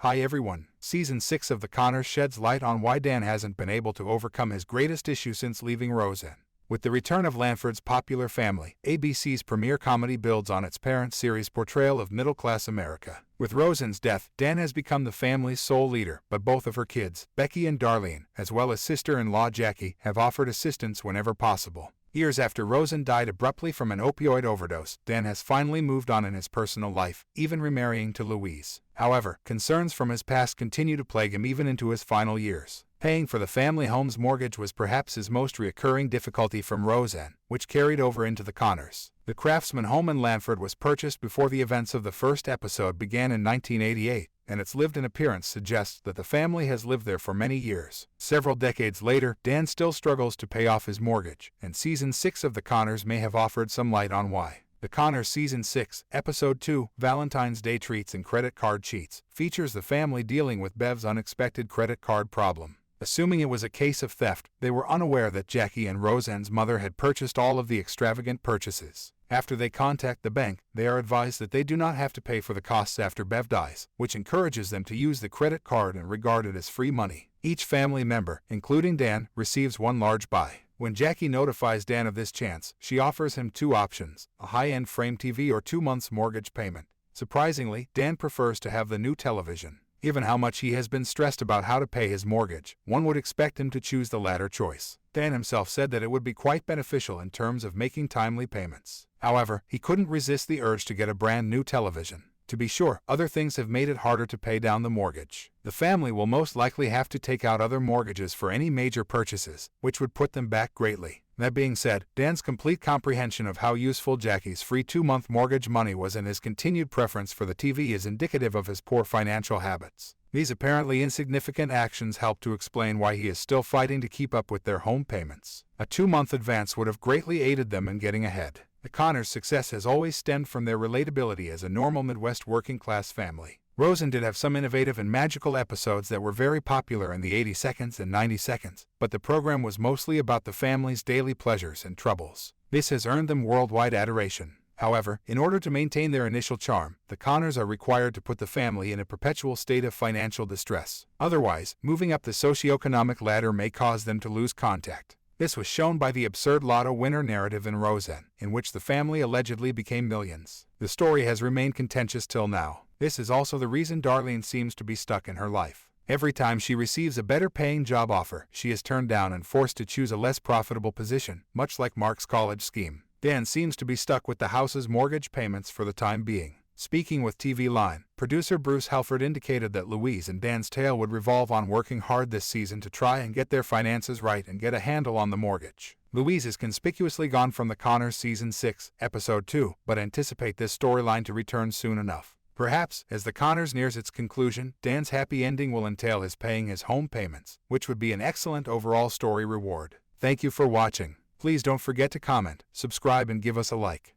Hi everyone. Season 6 of The Conners sheds light on why Dan hasn't been able to overcome his greatest issue since leaving Roseanne. With the return of Lanford's popular family, ABC's premiere comedy builds on its parent series' portrayal of middle-class America. With Roseanne's death, Dan has become the family's sole leader, but both of her kids, Becky and Darlene, as well as sister-in-law Jackie, have offered assistance whenever possible. Years after Roseanne died abruptly from an opioid overdose, Dan has finally moved on in his personal life, even remarrying to Louise. However, concerns from his past continue to plague him even into his final years. Paying for the family home's mortgage was perhaps his most recurring difficulty from Roseanne, which carried over into The Conners. The Craftsman home in Lanford was purchased before the events of the first episode began in 1988, and its lived-in appearance suggests that the family has lived there for many years. Several decades later, Dan still struggles to pay off his mortgage, and Season 6 of The Conners may have offered some light on why. The Conners Season 6, Episode 2, Valentine's Day Treats and Credit Card Cheats, features the family dealing with Bev's unexpected credit card problem. Assuming it was a case of theft, they were unaware that Jackie and Roseanne's mother had purchased all of the extravagant purchases. After they contact the bank, they are advised that they do not have to pay for the costs after Bev dies, which encourages them to use the credit card and regard it as free money. Each family member, including Dan, receives one large buy. When Jackie notifies Dan of this chance, she offers him two options: a high-end frame TV or 2 months mortgage payment. Surprisingly, Dan prefers to have the new television. Given how much he has been stressed about how to pay his mortgage, one would expect him to choose the latter choice. Dan himself said that it would be quite beneficial in terms of making timely payments. However, he couldn't resist the urge to get a brand new television. To be sure, other things have made it harder to pay down the mortgage. The family will most likely have to take out other mortgages for any major purchases, which would put them back greatly. That being said, Dan's complete comprehension of how useful Jackie's free 2-month mortgage money was and his continued preference for the TV is indicative of his poor financial habits. These apparently insignificant actions help to explain why he is still fighting to keep up with their home payments. A 2-month advance would have greatly aided them in getting ahead. The Conners' success has always stemmed from their relatability as a normal Midwest working-class family. Roseanne did have some innovative and magical episodes that were very popular in the 80 seconds and 90 seconds, but the program was mostly about the family's daily pleasures and troubles. This has earned them worldwide adoration. However, in order to maintain their initial charm, the Conners are required to put the family in a perpetual state of financial distress. Otherwise, moving up the socioeconomic ladder may cause them to lose contact. This was shown by the absurd lotto winner narrative in Roseanne, in which the family allegedly became millions. The story has remained contentious till now. This is also the reason Darlene seems to be stuck in her life. Every time she receives a better-paying job offer, she is turned down and forced to choose a less profitable position, much like Mark's college scheme. Dan seems to be stuck with the house's mortgage payments for the time being. Speaking with TV Line, producer Bruce Helford indicated that Louise and Dan's tale would revolve on working hard this season to try and get their finances right and get a handle on the mortgage. Louise is conspicuously gone from The Conners Season 6, Episode 2, but anticipate this storyline to return soon enough. Perhaps, as The Conners nears its conclusion, Dan's happy ending will entail his paying his home payments, which would be an excellent overall story reward. Thank you for watching. Please don't forget to comment, subscribe and give us a like.